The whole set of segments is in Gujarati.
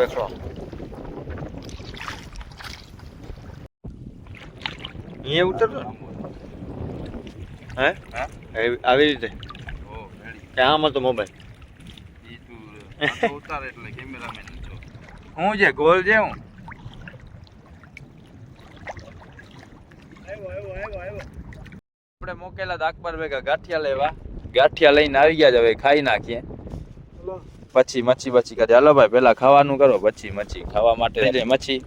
દેખો અહીંયા ઉતરતો હે આવી રીતે કે આમ હતો મોબાઈલ ઉતાર એટલે કેમેરામેન છો હું જે ગોલ જે હું આપણે મોકેલા દાખબર ભેગા ગાંઠિયા લેવા ગાંઠિયા લઈને આવી ગયા જ હવે ખાઈ નાખીએ પછી મચ્છી કરે હાલો ભાઈ પેલા ખાવાનું કરો પછી મચ્છી ખાવા માટે મચ્છી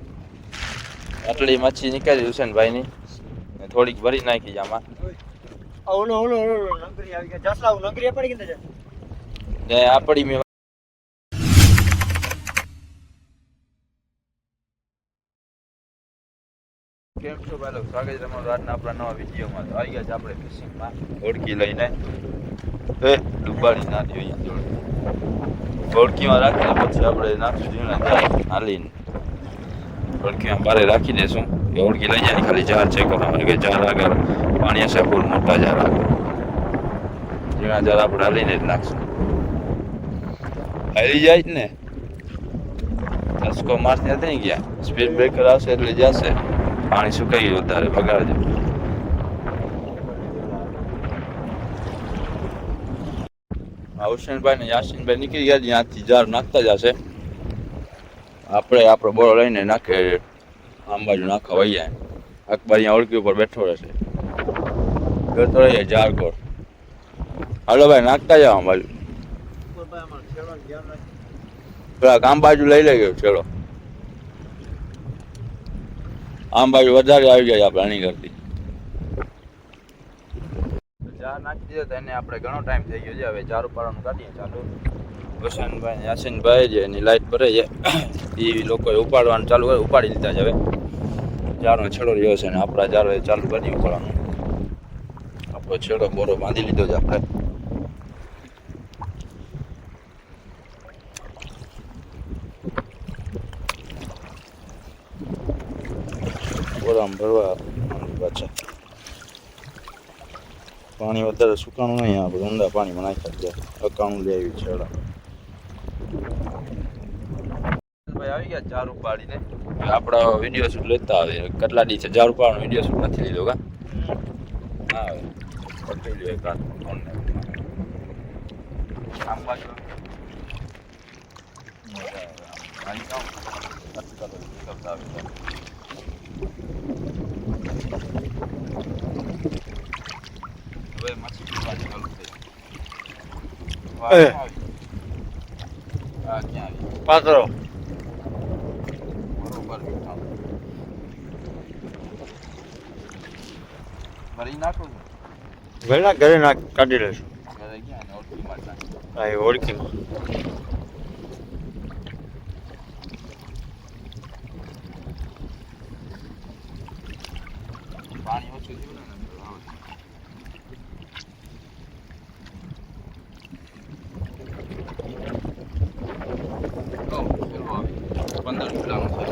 આટલી મચ્છી નીકળી હુસેનભાઈ ની થોડીક ભરી નાખી આમાં ઓલો નંગરી આવી ગયા જસલા નંગરી પડી ગઈ ને આપડી મે કેમ છો ભાઈ લોકો સ્વાગત છે તમારું આજના આપણા નવા વિડીયોમાં તો આવી ગયા છે આપણે ફિશિંગમાં હોડકી લઈને ડુબાડી નાખી અહીંયા હોડકીમાં રાખીને પછી આપણે નાખશું ઝીણા હાલીને હોડકીમાં બારે રાખી દઈશું એ હોડકી લઈ જાય ખાલી જાર ચેક કરવાનું કે જાર આગળ પાણી હશે ફૂલ મોટા જાર આગળ ઝીણા જાર આપણે હાલીને જ નાખશું હાલી જાય જ ને ધસકો માર્ચ નથી ગયા સ્પીડ બ્રેકર આવશે એટલે જશે પાણી સુકાઈ ગયું તારે બગાડજો હુસેનભાઈ ને યાસીનભાઈ નીકળી ગયા ત્યાંથી જાર નાખતા જશે આપણે આપણો બોરો લઈને નાખે આમ બાજુ નાખવા વહી જાય અકબર અહીંયા ઓળખી ઉપર બેઠો રહેશે જતો રહીએ જાર કોર હાલો ભાઈ નાખતા જાઓ આમ બાજુ પેલા કામ બાજુ લઈ લઈ ગયો છેડો આમ બાજુ વધારે આવી ગયા આપણે આની કરતી ચાર નાખી દીધો તો એને આપણે ઘણો ટાઈમ થઈ ગયો છે હવે ચાર ઉપાડવાનું કાઢીએ ચાલુ હુસેનભાઈ યાસીનભાઈ છે એની લાઈટ ભરે છે એ લોકોએ ઉપાડવાનું ચાલુ કરે ઉપાડી લીધા છે હવે ચારનો છેડો રહ્યો છે ને આપણા ચાર ચાલુ કરી ઉપાડવાનું આપણો છેડો બોરો બાંધી લીધો છે આપણે બોરામાં ભરવા પાછા પાણી વધારે સુકાણું નહીં આપણે ઊંડા પાણીમાં નાખ્યા છે અકાણું લઈ આવ્યું છે ભાઈ આવી ગયા ચાર ઉપાડીને આપણા વિડીયો શૂટ લેતા આવે કેટલા દી છે ચાર ઉપાડવાનો વિડીયો શૂટ નથી લીધો કા હા હવે પકડી લ્યો એક ફોનને આમ બાજુ હવે મચ્છી પીવાની ચાલુ થઈ હા ક્યાં આવી પાત્રો બરોબર ભરી નાખું ઘરના ઘરે કાઢી લઈશું ઘરે ગયા ને ઓળખીમાં જ નાખું હા એ ઓળખીમાં પાણી ઓછું થયું ને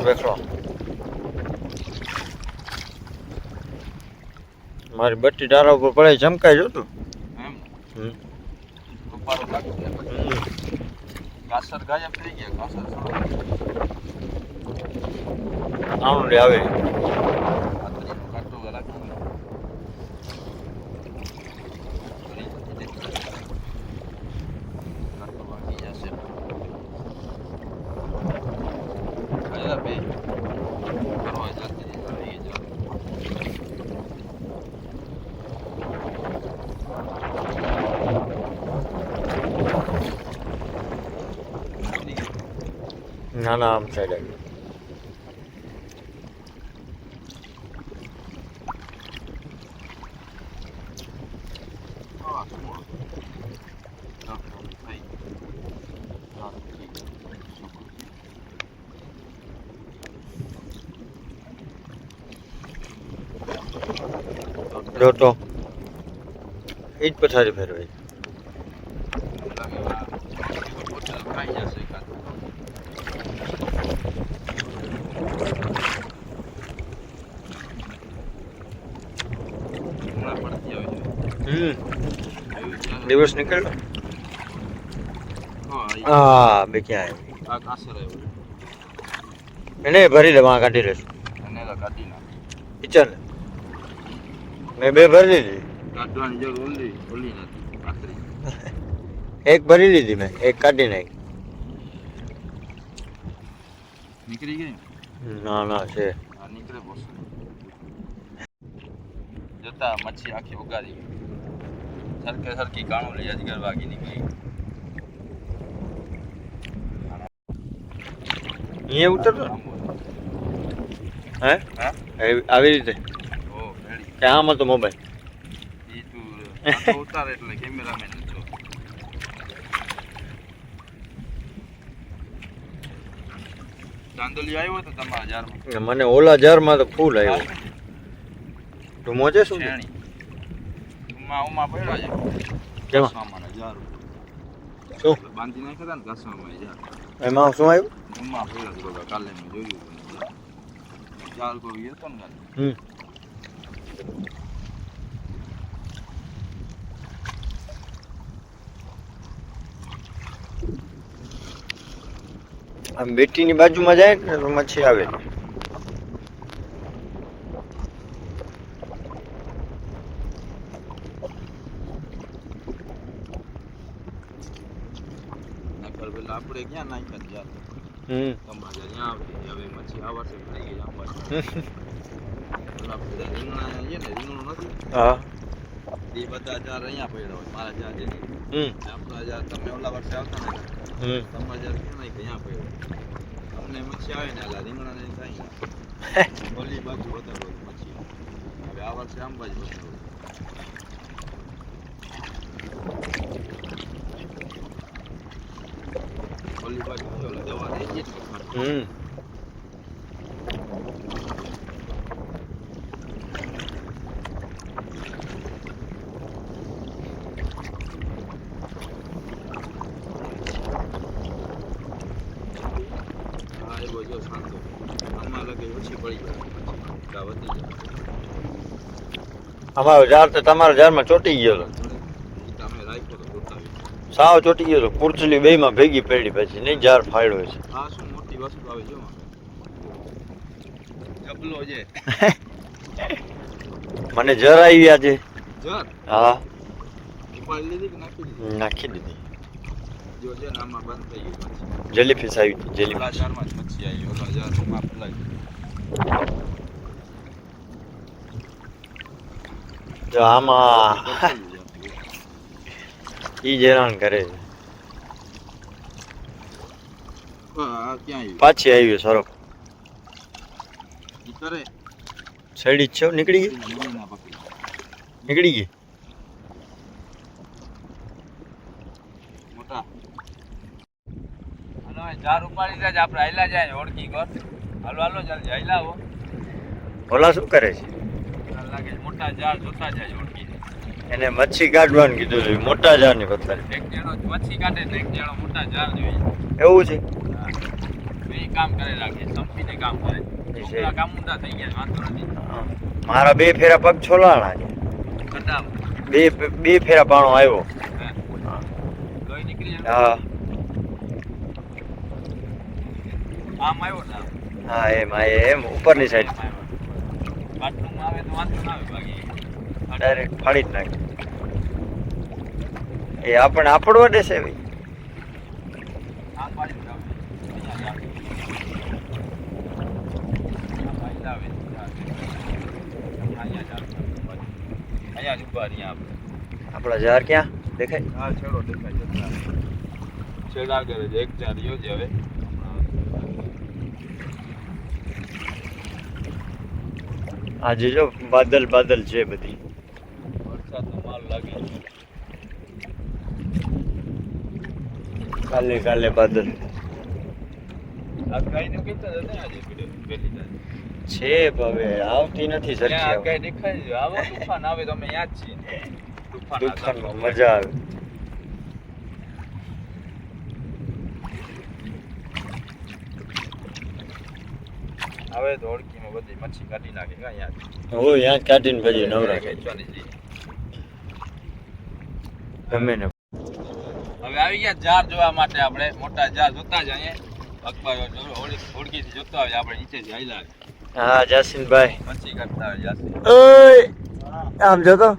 દેખો મારી બટ્ટી ડાળા ઉપર પડે ચમકાઈ જોતું કાસર ગાયબ થઈ ગયા કાસર આવું લે આવે ના ના આમ સાઈડ આવી જો તો એ જ પથારી ફેરવાય દિવસ નીકળ્યો હા બે ક્યાં આવ્યો કાસર આવ્યો એને ભરી દે વાં કાઢી લેશું અને તો કાઢી નાખ કિચન મેં બે ભરી લીધી કાઢવાની જરૂર ઓલી નથી આખરી એક ભરી લીધી મેં એક કાઢી નાખી નીકળી ગઈ ના ના છે આ નીકળે બોસ જતા મચ્છી આખી ઉગાડી સરકે સરકી કાણું લઈ અજગર વાગી નીકળી અહીંયા ઉતરતો હે હા આવી રીતે ઓ રેડી કે આમ હતો મોબાઈલ ઈ તું આખો ઉતાર એટલે કેમેરામેન છો ચાંદોલી આવ્યો તો તમારા જારમાં મને ઓલા જારમાં તો ફૂલ આવ્યો તું મોજે શું છે? શેણી ઉમા પડ્યો છે કેમાં ઘાસવામાં જાર શું બાંધી નાખ્યા હતા ને ઘાસવામાં જાર એમાં શું આવ્યું ઉમા પડ્યો છે બધા કાલે મેં જોયું જાર કોઈ હતો ને કાલે આમ બેટીની બાજુમાં જાય ને તો મચ્છી આવે પેલા આપણે ક્યાં નાખ્યા જાર તમારે ત્યાં આવે હવે મચ્છી આ વર્ષે થઈ ગઈ આંબા પેલા બધા રીંગણા છે ને રીંગણું નથી હા એ બધા જાર અહીંયા પડ્યા હોય મારા જાર જે આપણા જાર તમે ઓલા વર્ષે આવતા ને તમારા જાર ક્યાં નાખ્યા અહીંયા પડ્યો અમને મચ્છી આવે ને આલા રીંગણા ને થાય ઓલી બાજુ વધારે મચ્છી હવે આ વર્ષે આમ બાજુ વધારે ઓલી બાજુ ઓલા દવા દઈ છે અમારો ઝાડ તો તમારા ઝાડમાં ચોટી ગયો હતો સાવ ચોટી ગયો હતો કુરચલી બેમાં ભેગી પડી પછી નહીં ઝાડ ફાડ્યો છે આ શું મોટી વસ્તુ આવે જો જબલો છે મને જર આવી આજે જર હા ઉપાડી લીધી કે નાખી દીધી નાખી દીધી જો છે ને આમાં બંધ થઈ ગયું પછી જેલીફિશ આવી હતી ઓલા જેલીફિશ જારમાં જ મચ્છી આવી ઓલા જારમાં ફલાઈ જો આમાં ઈ જ હેરાન કરે છે આ ક્યાં આવી પાછી આવી સરફ ઈ કરે સડી જ છે નીકળી ગઈ ના પકડી નીકળી ગઈ મોટા હાલો જાર ઉપાડી જાય આપણે હાઈલા જાય ઓળખી કર હાલો હાલો જલ્દી હાઈલા આવો ઓલા શું કરે છે લાગે મોટા જાર જોતા જાય ઓળખી એને મચ્છી કાઢવાનું કીધું છે મોટા ઝાડની પથ્થર એક જણો મચ્છી કાઢે ને એક જણો મોટા જાર જોઈએ એવું છે બે કામ કરે રાખે સંપીને કામ કરે છોકરા કામ ઊંધા થઈ ગયા વાંધો નથી મારા બે ફેરા પગ છોલાણા છે કટાવ બે ફેરા પાણો આવ્યો લોહી નીકળી જાય હા આમ આવ્યો ને હા એમ ઉપરની સાઈડ બાથરૂમમાં આવે તો વાંધો ના આવે બાકી ડાયરેક્ટ ફાડી જ નાખે એ આપણને આપડવા દેશે ભાઈ આમ પાડી જ આવે અહીંયા આવે અહીંયા જ ઉભા રહ્યા આપણા ઝાડ ક્યાં દેખાય હા છેડો દેખાય જતા છેડા આગળ જ એક ચાર રહ્યો છે હવે આજે જો બાદલ બાદલ છે બધી વરસાદનો માલ લાગે કાલે કાલે બાદલ આ ગાયને કીધા હતા ને આજે પેલી તારીખ છે હવે આવતી નથી સરખી ત્યાં આવે. ગાય દેખાય છે આવો તુફાન આવે તો અમે યાદ છીએ દુકાનમાં મજા આવે હવે તો ઓળખીમાં બધી મચ્છી કાઢી નાખે કાં યાદ હું ત્યાં જ કાઢીને પછી નવરા કરી ગમે ને હવે આવી ગયા જાર જોવા માટે આપણે મોટા જાર જોતા જ અહીંયા અકબર હોડકીથી જોતો આવે આપણે નીચેથી હાલ્યા આવે. હા જાસીનભાઈ મચ્છી કરતા આવે જાસી. ઓય આમ જોતો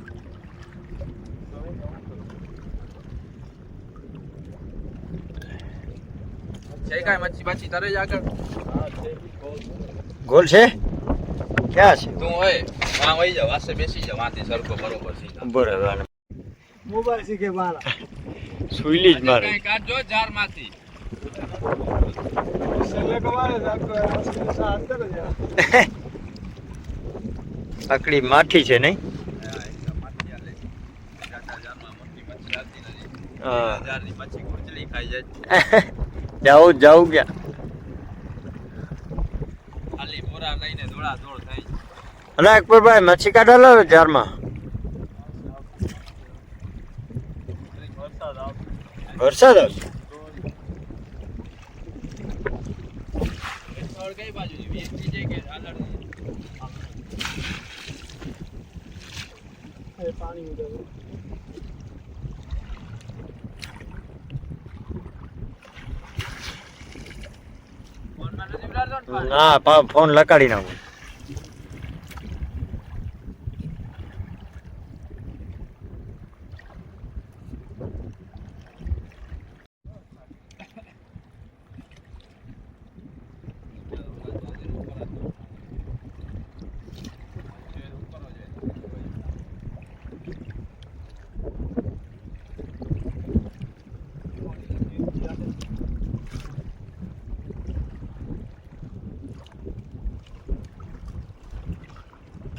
છે કાંઈ મચ્છી બાછી તારે જ આગળ? ગોલ છે ક્યાં છે તું હોય વાં વહી જા, વાસે બેસી જા, વાંથી સરખો બરોબર છે. બરાબર મોબાઈલ શીખે બાલા સુઈલી જ મારે કાંઈ કાઢજો જારમાંથી. છેલ્લે કમારે રાખતો સાથ કરે યાર આકડી માઠી છે નહીં હા જારની મચ્છી કુચલી ખાઈ જાય. જાવું ક્યાં ખાલી મોરા લઈને દોડા દોડ થઈ. અને અકબરભાઈ મચ્છી કાઢા લાવે જારમાં વરસાદ આવશે કઈ બાજુ વીસની છે કે આગળ? એ પાણી ઉડે ફોનમાં નથી ઉડાડતો ને પાણી? ના ફોન લગાડી નાખું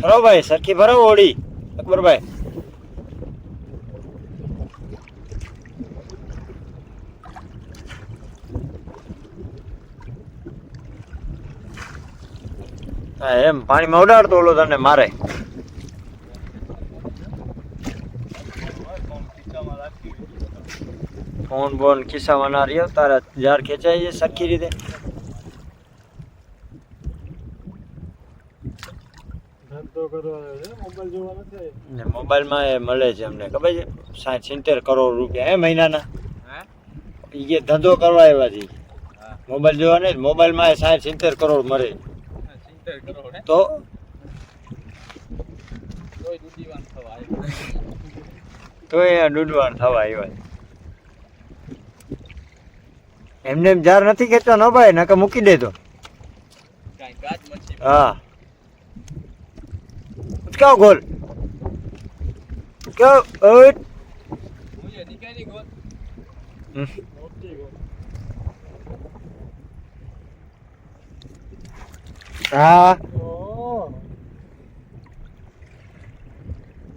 ખરો ભાઈ સરખી ભરો ઓડી અકબરભાઈ હા એમ પાણીમાં ઉડાડતો ઓલો તને મારે ફોન બોન ખિસ્સામાં ના રહ્યો તારા જાર ખેંચાય છે સરખી રીતે ધંધો કરવાનો છે મોબાઈલ જોવાનો છે ને મોબાઈલમાં એ મળે છે અમને ખબર છે 60-70 કરોડ રૂપિયા એ મહિનાના હે એ ધંધો કરવા આવ્યા છે હા મોબાઈલ જોવા નહીં મોબાઈલમાં 60-70 કરોડ મળે 70 કરોડ હે? તો તોય દુધીવાન થવા આવ્યો. તો એ ડૂડવાણ થવા આવ્યા છે. એમને એમ જાર નથી ખેંચવા ન ભાઈ નકર મૂકી દેતો કાંઈ કાચ મચ્છી હા ઉચકાવ ગોલ ઉચકાવ ઓય મુજે નીકળી ગોલ. મોટી ગો હા ઓ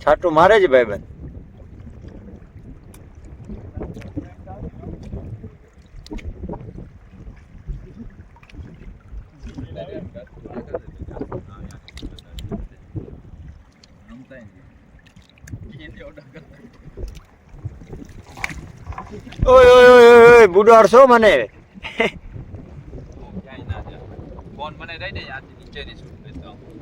છાટું મારે છે ભાઈ ભાઈ ઓય ઓય ઓય ઓય બુડાડશો મને ક્યાંય ના જાય. ફોન મને દઈ દે યાર, નીચેથી શું લેતો આવું.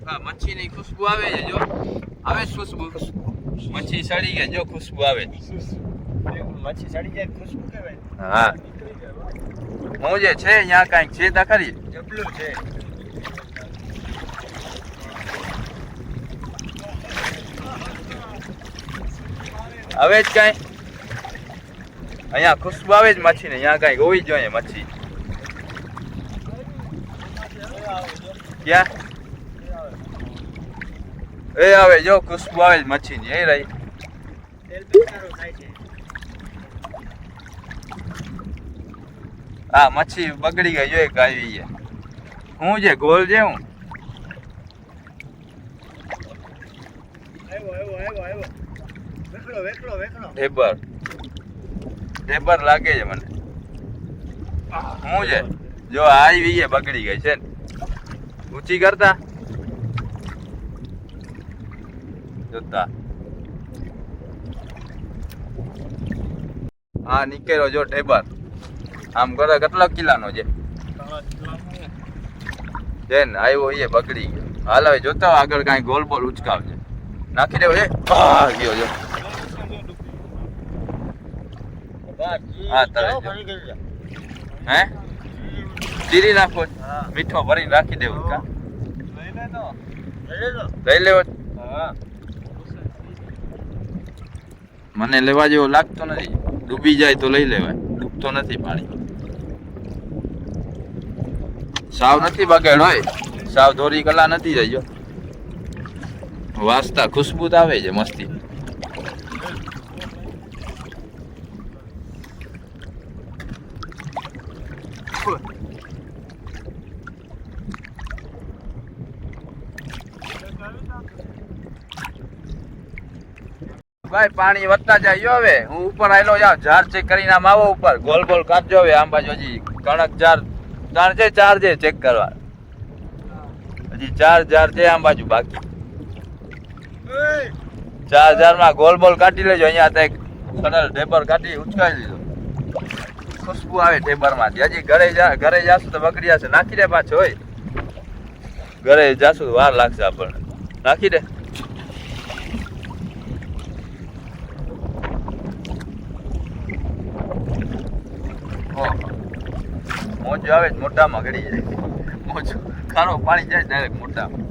હા મચ્છીની ખુશ્બુ આવે છે જો, આવે છે ખુશ્બુ. મચ્છી સડી ગઈ જો, ખુશ્બુ આવે. મચ્છી સડી જાય ખુશ્બુ કહેવાય હા હું જે છે અહીંયા કાંઈક છે તા ખરી. જબલું છે આવે જ કાંઈ અહીંયા ખુશ્બુ આવે જ મચ્છીને, અહીંયા કાંઈક હોવી જ જોઈએ મચ્છી. ક્યાં એ આવે જો, ખુશ્બુ આવે જ મચ્છીની. એ રહી તેલ પીકારો થાય છે હા મચ્છી બગડી ગઈ જો, એક આવી છે. હું છે ગોલ છે હું આવ્યો વેકલો ઢેબર ઢેબર લાગે છે મને. હું છે જો આવી છે, બગડી ગઈ છે ને. ઊંચી કરતા જોતા હા નીકળ્યો જો ઢેબર. આમ કરે કેટલા કિલ્લાનો છે ને, આવ્યો એ બગડી ગયો. હાલ હવે જોતા હોય આગળ કાંઈ ગોલ બોલ ઉચકાવજે. નાખી દેવો છે આ ગયો જો હા તળે જો. હે ચીરી નાખો મીઠો ભરીને રાખી દેવું કા લઈ લેવો મને લેવા જેવો લાગતો નથી ડૂબી જાય તો લઈ લેવાય ડૂબતો નથી પાણી સાવ નથી બગાડ હોય સાવ દોરી કલા નથી જાય જો વાસતા ખુશ્બુ તો આવે છે મસ્તી ભાઈ પાણી વધતા જાય હવે હું ઉપર આવેલો જાઉં ઝાડ ચેક કરીને આમ આવો ઉપર ગોલ ગોલ કાઢજો હવે આમ બાજુ હજી કણક ઝાડ ત્રણ છે ચાર છે ચેક કરવા હજી ચાર ઝાડ છે આમ બાજુ બાકી ચાર ઝાડ માં ગોલ બોલ કાઢી લેજો અહીંયા તો એક સડલ ઢેબર કાઢી ઉચકાઈ લીધો ખુશ્બુ આવે ઢેબર માંથી હજી ઘરે જાશું તો બગડી જશે નાખી દે પાછો હોય ઘરે જાશું તો વાર લાગશે આપણને નાખી દે મોજો આવે મોઢામાં ગળી જાય મોજો ખારો પાણી જાય ડાયરેક્ટ મોઢામાં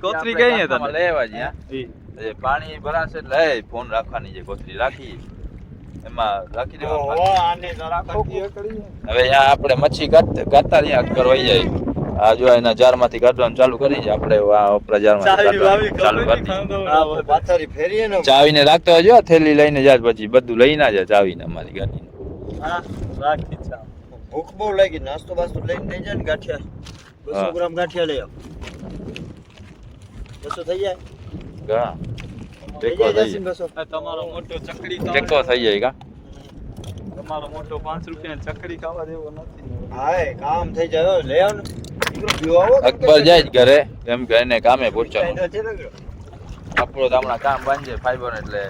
કોથળી કઈ હે તને લેવા જી હા એ પાણી ભરાશે એટલે ફોન રાખવાની છે કોથળી રાખી એમાં રાખી દેવાનું આને જરા ખોકી કરી હવે અહીંયા આપણે મચ્છી કાઢતા રહ્યા કરવાઈ જાય આ જો એના જારમાંથી કાઢવાનું ચાલુ કરી છે આપણે ઓપરા જારમાંથી ચાલુ કરી પાથરી ફેરીએ ને ચાવીને રાખતો હોય થેલી લઈને જાય પછી બધું લઈ ના જાય ચાવીને અમારી ગાડી હા રાખી છે ભૂખ બહુ લાગી નાસ્તો બાસ્તો લઈને થઈ જાય ને ગાંઠિયા 200 ગ્રામ ગાંઠિયા લઈ આવ 200 થઈ જાય ગા થઈ ટેકો જાય થઈ જસીન 200 તમારો મોટો ચકડી જાય ટેકો થઈ જાય કા તમારો મોટો 5 રૂપિયા ચકડી ખાવા દેવો નથી હાય કામ થઈ જાય હો, લઈ આવ ને દીકરો પીવો આવો અકબર જાય જ ઘરે એમ કે એને કામે પહોંચવાનું કાંઈ નથી ને આપણો તો હમણાં કામ બાંધે ફાઈબર એટલે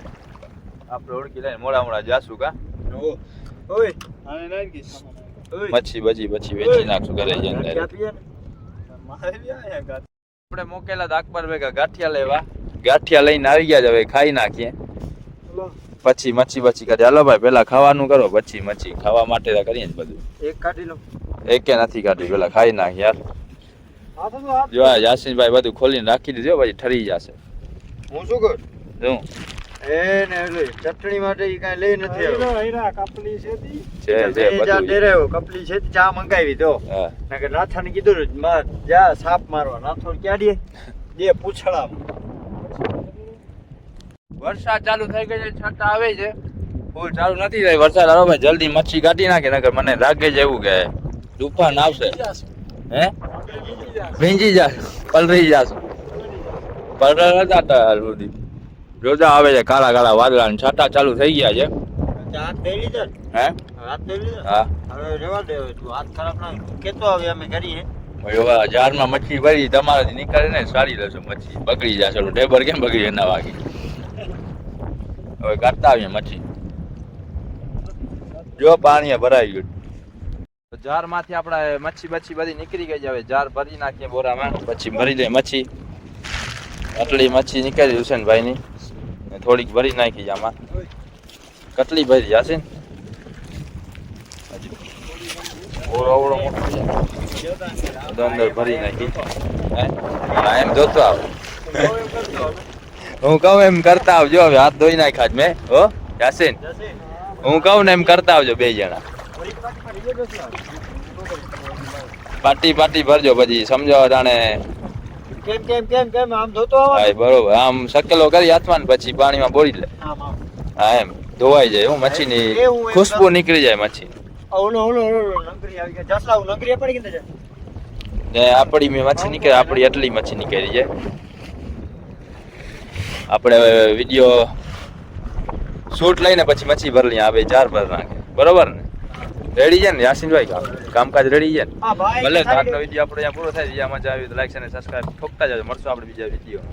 આપણે ઓળખી લઈને મોડા જાશું કા ઓ ઓય આને નાખી ઓય મચ્છી બજી પછી વેચી નાખશું ઘરે જઈને ક્યાં direct. પીએ ને મારે આયા ગાત આપણે મોકેલા તો અકબર ભેગા ગાંઠિયા લેવા ગાંઠિયા લઈને આવી ગયા જ હવે ખાઈ નાખીએ પછી મચ્છી કરે હાલો ભાઈ પેલા ખાવાનું કરો પછી મચ્છી ખાવા માટે તો કરીએ જ બધું એક કાઢી લો એકે નથી કાઢી પેલા ખાઈ નાખ યાર આ તો આ જો આ યાસીનભાઈ બધું ખોલીને રાખી દીધું પછી ઠરી જશે હું શું કરું શું એ ને ઓલી ચટણી માટે ઈ કાંઈ લઈ નથી આવ્યો હીરા કપલી છે દી છે બે જા બધું ડેરાયો કપલી છે ચા મંગાવી દો હા નકર નાથાને કીધું માં જા સાપ મારવા નાથો ક્યાં દે પૂછડા વરસાદ ચાલુ થઈ ગયો છે છતાં આવે છે ફૂલ ચાલુ નથી થઈ વરસાદ આવે ભાઈ જલ્દી મચ્છી કાઢી નાખે નકર મને લાગે છે એવું કે તૂફાન આવશે હે ભીંજી જા પલરી જાશું પલરા નતા હતા સુધી જોતા આવે છે કાળા કાળા વાદળા ને છાંટા ચાલુ થઈ ગયા છે હાથ દઈ લીધા હે હાથ દઈ લીધા હા હવે રેવા દે હવે તું હાથ ખરાબ ના કેતો હવે અમે કરીએ હવે જારમાં મચ્છી ભરી તમારાથી નીકળે ને સારી લેશો મચ્છી બગડી જશે ઓલું ટેબર કેમ બગડી એના વાગી હવે કાઢતા આવીએ મચ્છી જો પાણી ભરાઈ ગયું જારમાંથી આપણે મચ્છી બધી નીકળી ગઈ છે હવે જાર ભરી નાખીએ બોરામાં પછી ભરી દઈએ મચ્છી આટલી મચ્છી નીકળી હુસેનભાઈની ને થોડીક ભરી નાખી છે આમાં કેટલી ભરી જશે ને ઓળો મોટો છે બધો અંદર ભરી નાખી હે હા, એમ જોતો આવ હું કહું એમ કરતા આવજો હવે હાથ ધોઈ નાખ્યા જ મેં હો યાસીન હું કહું ને એમ કરતા આવજો બે જણા પાટી ભરજો પછી સમજો જાણે કેમ આમ ધોતો આવો હા બરોબર આમ શકેલો કરી હાથમાં ને પછી પાણીમાં બોળી લે આમ આમ હા એમ ધોવાઈ જાય હું મચ્છીની એવું એમ ખુશ્બુ નીકળી જાય મચ્છી ઓલો નંગરી આવી ગયા જસલા હું નંગરી પડી ગઈ ને ને આપણી મેં મચ્છી નીકળે આપણી એટલી મચ્છી નીકળી જાય આપણે વિડીયો શૂટ લઈને પછી મચ્છી ભરલી આવે ચાર ભર નાખે બરોબર ને રેડી છે ને યાસીનભાઈ કામકાજ રેડી છે ને હા ભાઈ ભલે તો આજનો વિડીયો આપણે અહીંયા પૂરો થાય વિડીયો મજા આવી તો લાઈક અને સબસ્ક્રાઇબ ઠોકતા જજો મળશું આપણે બીજા વિડીયો